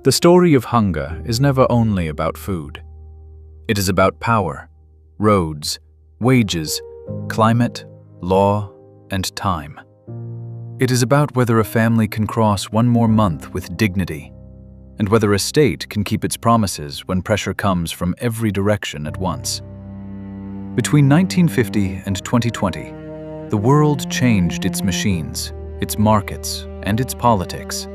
The story of hunger is never only about food. It is about power, roads, wages, climate, law, and time. It is about whether a family can cross one more month with dignity, and whether a state can keep its promises when pressure comes from every direction at once. Between 1950 and 2020, the world changed its machines, its markets, and its politics.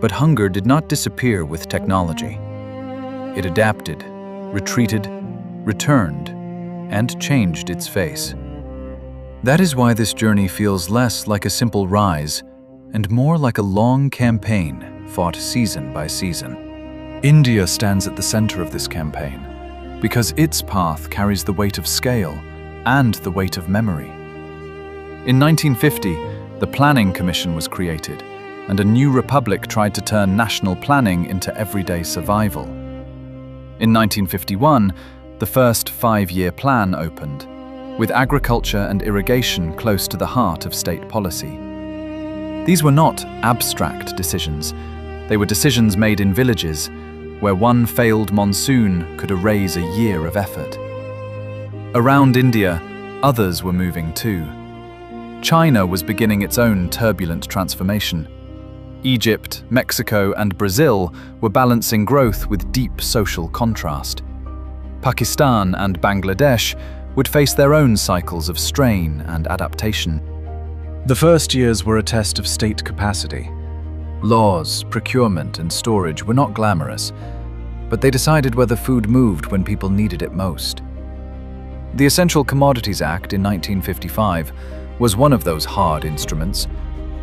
But hunger did not disappear with technology. It adapted, retreated, returned, and changed its face. That is why this journey feels less like a simple rise and more like a long campaign fought season by season. India stands at the center of this campaign because its path carries the weight of scale and the weight of memory. In 1950, the Planning Commission was created, and a new republic tried to turn national planning into everyday survival. In 1951, the first 5-year plan opened, with agriculture and irrigation close to the heart of state policy. These were not abstract decisions. They were decisions made in villages, where one failed monsoon could erase a year of effort. Around India, others were moving too. China was beginning its own turbulent transformation. Egypt, Mexico, and Brazil were balancing growth with deep social contrast. Pakistan and Bangladesh would face their own cycles of strain and adaptation. The first years were a test of state capacity. Laws, procurement, and storage were not glamorous, but they decided whether food moved when people needed it most. The Essential Commodities Act in 1955 was one of those hard instruments,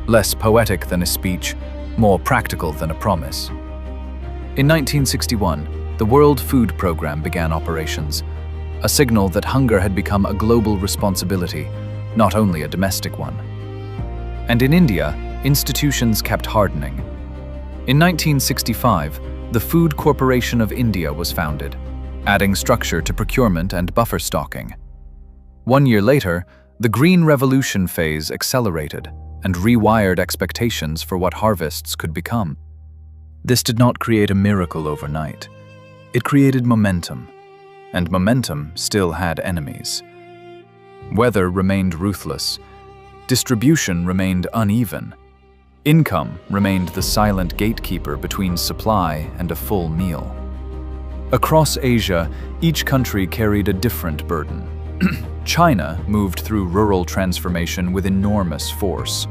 less poetic than a speech, more practical than a promise. In 1961, the World Food Programme began operations, a signal that hunger had become a global responsibility, not only a domestic one. And in India, institutions kept hardening. In 1965, the Food Corporation of India was founded, adding structure to procurement and buffer stocking. 1 year later, the Green Revolution phase accelerated and rewired expectations for what harvests could become. This did not create a miracle overnight. It created momentum, and momentum still had enemies. Weather remained ruthless. Distribution remained uneven. Income remained the silent gatekeeper between supply and a full meal. Across Asia, each country carried a different burden. China moved through rural transformation with enormous force.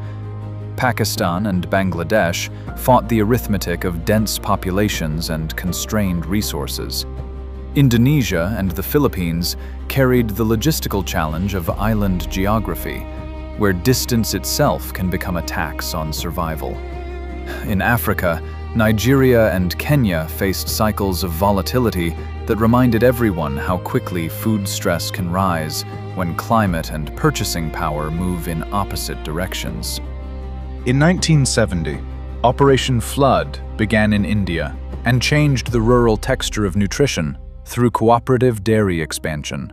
Pakistan and Bangladesh fought the arithmetic of dense populations and constrained resources. Indonesia and the Philippines carried the logistical challenge of island geography, where distance itself can become a tax on survival. In Africa, Nigeria and Kenya faced cycles of volatility that reminded everyone how quickly food stress can rise when climate and purchasing power move in opposite directions. In 1970, Operation Flood began in India and changed the rural texture of nutrition through cooperative dairy expansion.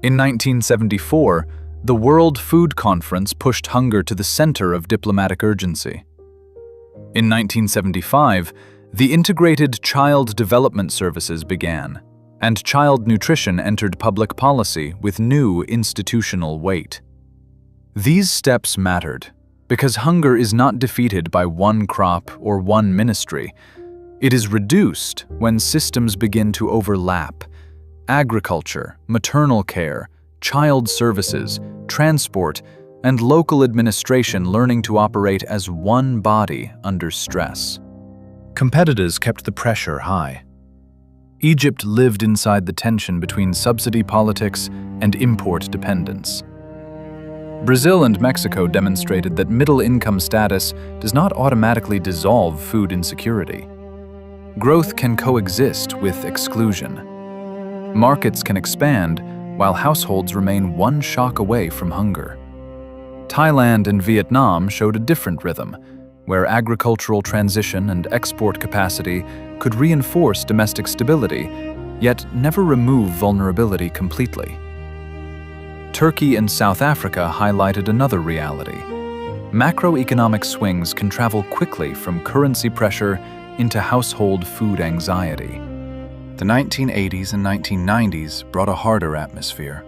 In 1974, the World Food Conference pushed hunger to the center of diplomatic urgency. In 1975, the Integrated Child Development Services began, and child nutrition entered public policy with new institutional weight. These steps mattered because hunger is not defeated by one crop or one ministry. It is reduced when systems begin to overlap. Agriculture, maternal care, child services, transport, and local administration learning to operate as one body under stress. Competitors kept the pressure high. Egypt lived inside the tension between subsidy politics and import dependence. Brazil and Mexico demonstrated that middle-income status does not automatically dissolve food insecurity. Growth can coexist with exclusion. Markets can expand while households remain one shock away from hunger. Thailand and Vietnam showed a different rhythm, where agricultural transition and export capacity could reinforce domestic stability, yet never remove vulnerability completely. Turkey and South Africa highlighted another reality. Macroeconomic swings can travel quickly from currency pressure into household food anxiety. The 1980s and 1990s brought a harder atmosphere.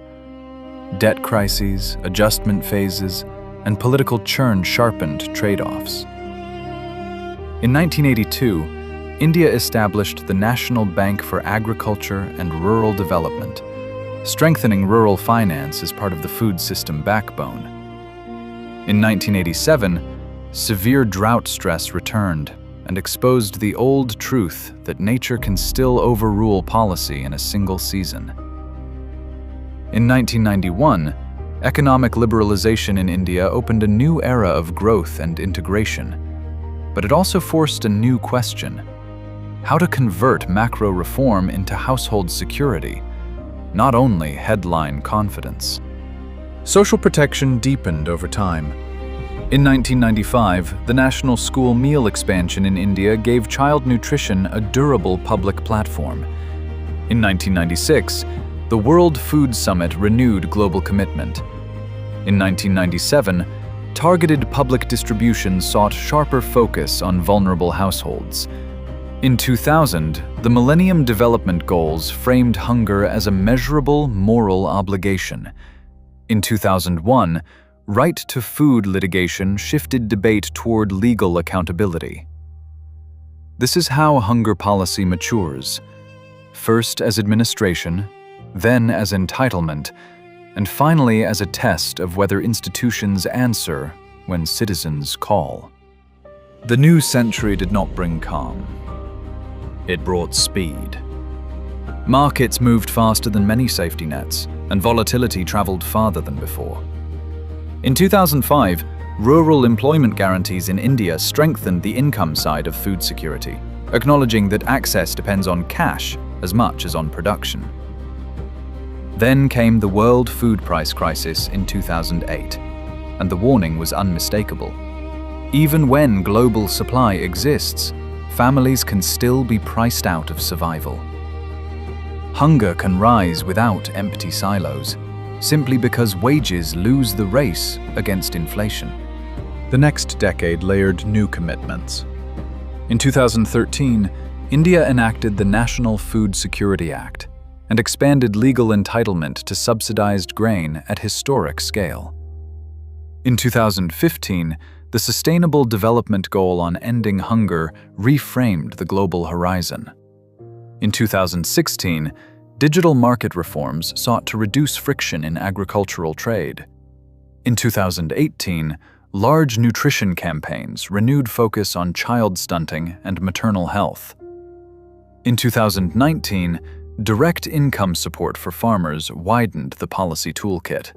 Debt crises, adjustment phases, and political churn sharpened trade-offs. In 1982, India established the National Bank for Agriculture and Rural Development, strengthening rural finance as part of the food system backbone. In 1987, severe drought stress returned and exposed the old truth that nature can still overrule policy in a single season. In 1991, economic liberalization in India opened a new era of growth and integration, but it also forced a new question: how to convert macro reform into household security, not only headline confidence. Social protection deepened over time. In 1995, the national school meal expansion in India gave child nutrition a durable public platform. In 1996, the World Food Summit renewed global commitment. In 1997, targeted public distribution sought sharper focus on vulnerable households. In 2000, the Millennium Development Goals framed hunger as a measurable moral obligation. In 2001, right to food litigation shifted debate toward legal accountability. This is how hunger policy matures, first as administration, then as entitlement, and finally as a test of whether institutions answer when citizens call. The new century did not bring calm. It brought speed. Markets moved faster than many safety nets, and volatility traveled farther than before. In 2005, rural employment guarantees in India strengthened the income side of food security, acknowledging that access depends on cash as much as on production. Then came the world food price crisis in 2008, and the warning was unmistakable. Even when global supply exists, families can still be priced out of survival. Hunger can rise without empty silos, simply because wages lose the race against inflation. The next decade layered new commitments. In 2013, India enacted the National Food Security Act and expanded legal entitlement to subsidized grain at historic scale. In 2015, the Sustainable Development Goal on ending hunger reframed the global horizon. In 2016, digital market reforms sought to reduce friction in agricultural trade. In 2018, large nutrition campaigns renewed focus on child stunting and maternal health. In 2019, direct income support for farmers widened the policy toolkit.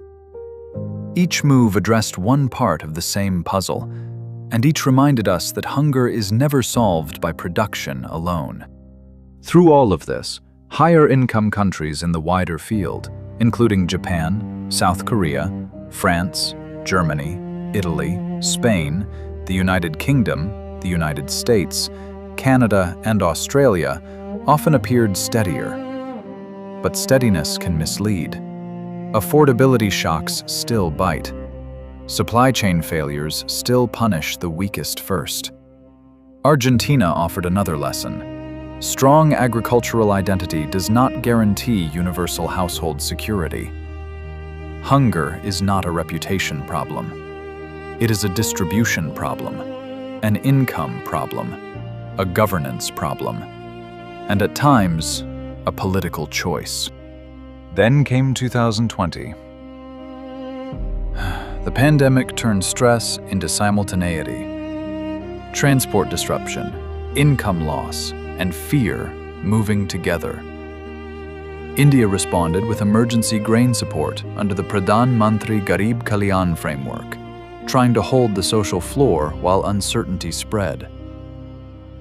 Each move addressed one part of the same puzzle, and each reminded us that hunger is never solved by production alone. Through all of this, higher-income countries in the wider field, including Japan, South Korea, France, Germany, Italy, Spain, the United Kingdom, the United States, Canada, and Australia, often appeared steadier. But steadiness can mislead. Affordability shocks still bite. Supply chain failures still punish the weakest first. Argentina offered another lesson. Strong agricultural identity does not guarantee universal household security. Hunger is not a reputation problem. It is a distribution problem, an income problem, a governance problem, and at times, a political choice. Then came 2020. The pandemic turned stress into simultaneity. Transport disruption, income loss, and fear moving together. India responded with emergency grain support under the Pradhan Mantri Garib Kalyan framework, trying to hold the social floor while uncertainty spread.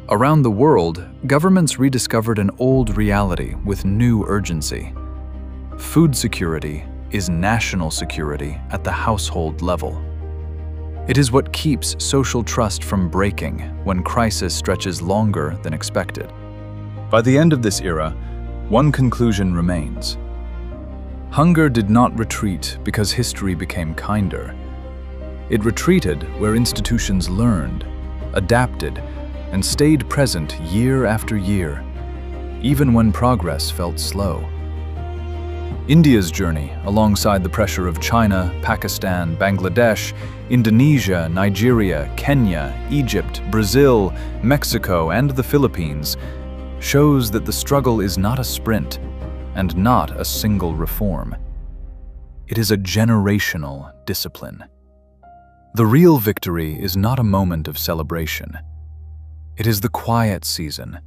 Around the world, governments rediscovered an old reality with new urgency. Food security is national security at the household level. It is what keeps social trust from breaking when crisis stretches longer than expected. By the end of this era, one conclusion remains. Hunger did not retreat because history became kinder. It retreated where institutions learned, adapted, and stayed present year after year, even when progress felt slow. India's journey, alongside the pressure of China, Pakistan, Bangladesh, Indonesia, Nigeria, Kenya, Egypt, Brazil, Mexico, and the Philippines, shows that the struggle is not a sprint and not a single reform. It is a generational discipline. The real victory is not a moment of celebration. It is the quiet season,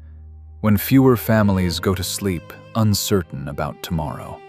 when fewer families go to sleep uncertain about tomorrow.